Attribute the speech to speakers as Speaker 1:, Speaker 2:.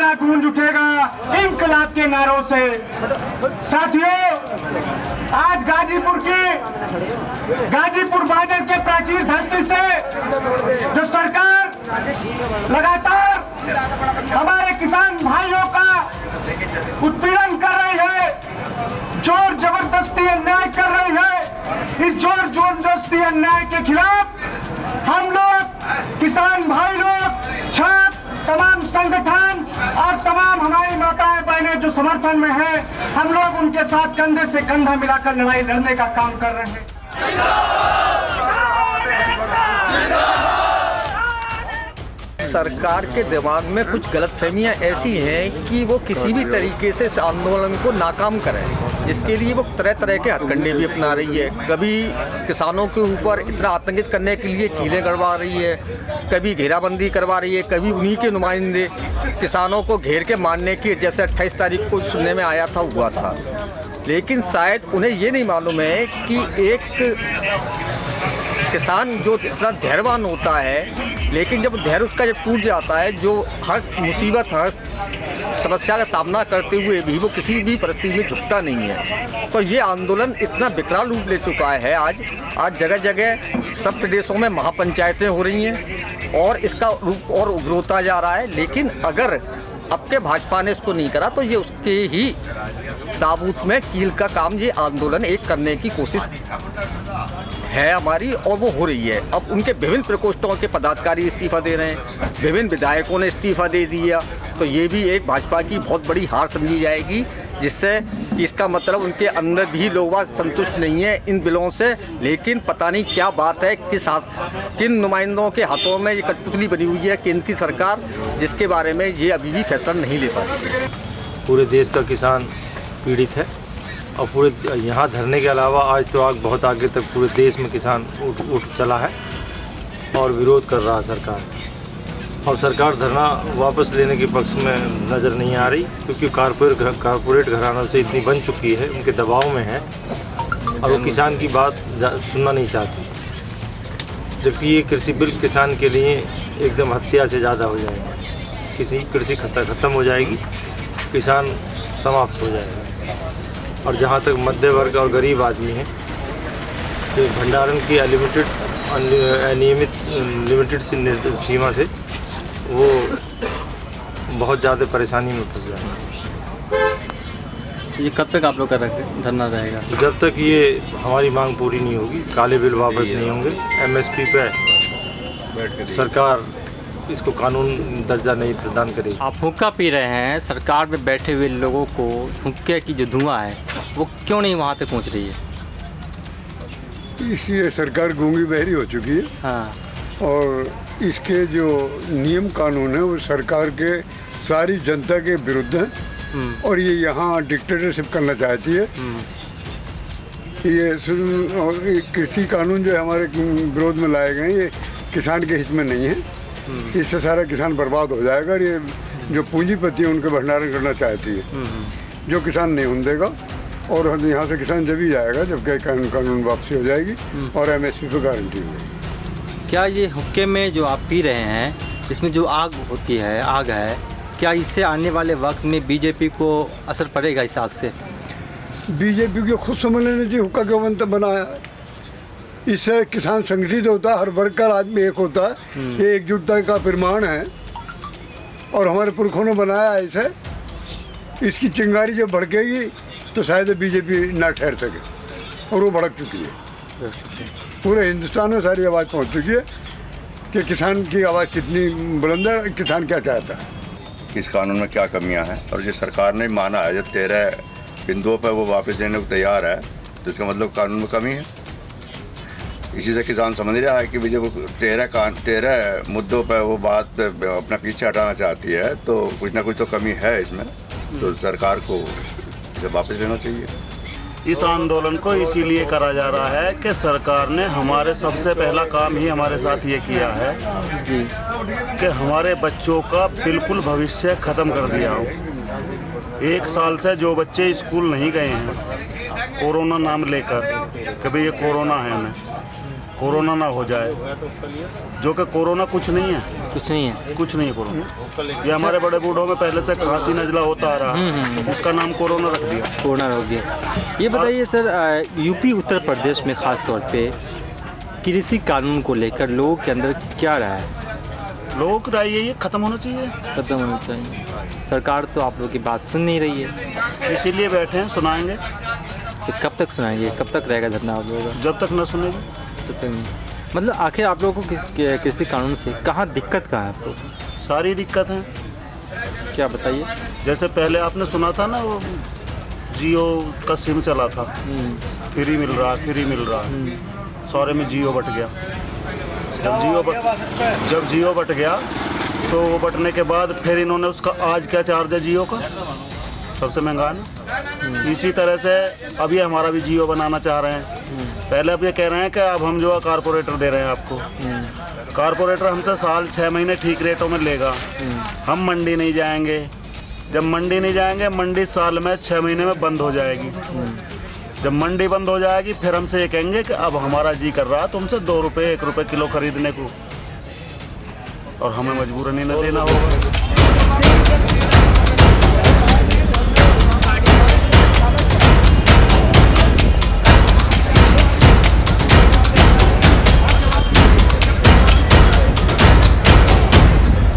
Speaker 1: नारा गूंज उठेगा इंकलाब के नारों से। साथियों, आज गाजीपुर बाजार के प्राचीर धरती से जो सरकार लगातार हमारे किसान भाइयों का उत्पीड़न कर रही है, जोर जबरदस्ती अन्याय कर रही है, इस जोर जबरदस्ती अन्याय के खिलाफ हम लोग किसान भाई लोग, छात्र, तमाम संगठन और तमाम हमारी माताएं बहनें जो समर्थन में हैं, हम लोग उनके साथ कंधे से कंधा मिलाकर लड़ाई लड़ने का काम कर रहे हैं।
Speaker 2: सरकार के दिमाग में कुछ गलतफहमियां ऐसी हैं कि वो किसी भी तरीके से इस आंदोलन को नाकाम करें, जिसके लिए वो तरह तरह के हथकंडे भी अपना रही है। कभी किसानों के ऊपर इतना आतंकित करने के लिए कीलें गड़वा रही है, कभी घेराबंदी करवा रही है, कभी उन्हीं के नुमाइंदे किसानों को घेर के मारने की, जैसे 28 तारीख को सुनने में आया था, हुआ था। लेकिन शायद उन्हें ये नहीं मालूम है कि एक किसान जो इतना धैर्यवान होता है, लेकिन जब धैर्य उसका जब टूट जाता है, जो हर मुसीबत, हर समस्या का सामना करते हुए भी वो किसी भी परिस्थिति में झुकता नहीं है। तो ये आंदोलन इतना विकराल रूप ले चुका है आज जगह जगह सब प्रदेशों में महापंचायतें हो रही हैं और इसका रूप और उग्र होता जा रहा है। लेकिन अगर अब के भाजपा ने इसको नहीं करा तो ये उसके ही ताबूत में कील का काम ये आंदोलन एक करने की कोशिश है हमारी, और वो हो रही है। अब उनके विभिन्न प्रकोष्ठों के पदाधिकारी इस्तीफा दे रहे हैं, विभिन्न विधायकों ने इस्तीफा दे दिया, तो ये भी एक भाजपा की बहुत बड़ी हार समझी जाएगी, जिससे इसका मतलब उनके अंदर भी लोग संतुष्ट नहीं है इन बिलों से। लेकिन पता नहीं क्या बात है, किन नुमाइंदों के हाथों में ये कठपुतली बनी हुई है केंद्र की सरकार, जिसके बारे में ये अभी भी फैसला नहीं ले पाती।
Speaker 3: पूरे देश का किसान पीड़ित है और पूरे यहाँ धरने के अलावा आज तो बहुत आगे तक पूरे देश में किसान उठ चला है और विरोध कर रहा है सरकार। और सरकार धरना वापस लेने के पक्ष में नज़र नहीं आ रही, क्योंकि कारपोरेट घरानों से इतनी बन चुकी है, उनके दबाव में है और वो किसान की बात सुनना नहीं चाहती। जबकि ये कृषि बिल किसान के लिए एकदम हत्या से ज़्यादा हो जाएगा। कृषि खत्म हो जाएगी, किसान समाप्त हो जाएगा। और जहाँ तक मध्य वर्ग और गरीब आदमी हैं, तो भंडारण की अनियमित लिमिटेड सीमा से वो बहुत ज़्यादा परेशानी में फंस जाएंगे।
Speaker 4: तो ये कब तक आप लोग का धरना रहेगा?
Speaker 3: जब तक ये हमारी मांग पूरी नहीं होगी, काले बिल वापस नहीं होंगे, MSP पे सरकार इसको कानून दर्जा नहीं प्रदान करेगी।
Speaker 4: आप हुक्का पी रहे हैं, सरकार में बैठे हुए लोगों को हुक्के की जो धुआं है वो क्यों नहीं वहाँ तक पहुँच रही है?
Speaker 5: इसलिए सरकार गूंगी बहरी हो चुकी है।
Speaker 4: हाँ।
Speaker 5: और इसके जो नियम कानून है वो सरकार के सारी जनता के विरुद्ध हैं और ये यहाँ डिक्टेटरशिप करना चाहती है। ये कृषि कानून जो हमारे विरोध में लाए गए ये किसान के हित में नहीं है। इससे सारा किसान बर्बाद हो जाएगा। और ये जो पूंजीपति है उनके भंडारण करना चाहती है, जो किसान नहीं होने देगा। और यहाँ से किसान जब ही जाएगा जब कानून वापसी हो जाएगी और MSP पे गारंटी होगी।
Speaker 4: क्या ये हुक्के में जो आप पी रहे हैं, इसमें जो आग होती है, आग है, क्या इससे आने वाले वक्त में बीजेपी को असर पड़ेगा इस आग से?
Speaker 5: बीजेपी को खुद समझ लेना चाहिए हुक्का क्यों बनाया। इससे किसान संगठित होता है, हर वर्ग का आदमी एक होता है, ये एकजुटता का प्रमाण है और हमारे पुरखों ने बनाया है इसे। इसकी चिंगारी जब भड़केगी तो शायद बीजेपी ना ठहर सके, और वो भड़क चुकी है। पूरे हिंदुस्तान में सारी आवाज़ पहुंच चुकी है कि किसान की आवाज़ कितनी बुलंद है, किसान क्या चाहता है,
Speaker 6: इस कानून में क्या कमियां हैं। और जो सरकार ने माना है, जब 13 बिंदुओं पर वो वापस देने को तैयार है, तो इसका मतलब कानून में कमी है। इसी से किसान समझ रहा है कि जब 13 मुद्दों पर वो बात अपना पीछे हटाना चाहती है, तो कुछ ना कुछ तो कमी है इसमें, तो सरकार को इसे वापस लेना चाहिए।
Speaker 7: इस आंदोलन को इसीलिए करा जा रहा है कि सरकार ने हमारे सबसे पहला काम ही हमारे साथ ये किया है कि हमारे बच्चों का बिल्कुल भविष्य ख़त्म कर दिया हो। 1 साल से जो बच्चे स्कूल नहीं गए हैं कोरोना नाम लेकर कि भाई ये कोरोना है हमें, कोरोना ना हो जाए, जो कि कोरोना कुछ नहीं है,
Speaker 4: कुछ नहीं है।
Speaker 7: कुछ नहीं है कोरोना। ये हमारे बड़े बूढ़ों में पहले से खांसी नजला होता आ रहा है, इसका नाम कोरोना रख दिया।
Speaker 4: कोरोना रोक दिया। ये बताइए सर, यूपी उत्तर प्रदेश में ख़ास तौर पे कृषि कानून को लेकर लोगों के अंदर क्या रहा है?
Speaker 7: लोगों की राय यही है, खत्म होना चाहिए,
Speaker 4: खत्म होना चाहिए। सरकार तो आप लोगों की बात सुन नहीं रही है,
Speaker 7: इसीलिए बैठे हैं, सुनाएंगे।
Speaker 4: तो कब तक सुनाएंगे, कब तक रहेगा धरना आप लोगों का?
Speaker 7: जब तक न सुनेगी।
Speaker 4: तब तक नहीं। मतलब आखिर आप लोगों को कृषि कानून से कहाँ दिक्कत कहाँ है आप लोगों को?
Speaker 7: सारी दिक्कत है।
Speaker 4: क्या बताइए?
Speaker 7: जैसे पहले आपने सुना था ना, वो जियो का सिम चला था, फ्री मिल रहा, फ्री मिल रहा, सारे में जियो बट गया। जब जियो बट गया तो वो बटने के बाद फिर इन्होंने उसका आज क्या चार्ज है जियो का, सबसे महंगा है ना। इसी तरह से अभी हमारा भी जियो बनाना चाह रहे हैं। पहले अब ये कह रहे हैं कि अब हम जो है कारपोरेटर दे रहे हैं आपको। कारपोरेटर हमसे साल 6 महीने ठीक रेटों में लेगा, हम मंडी नहीं जाएंगे। जब मंडी नहीं जाएंगे, मंडी साल में 6 महीने में बंद हो जाएगी। जब मंडी बंद हो जाएगी फिर हमसे ये कहेंगे कि अब हमारा जी कर रहा है तुमसे 2 रुपये 1 रुपये किलो खरीदने को, और हमें मजबूरन ही न देना होगा।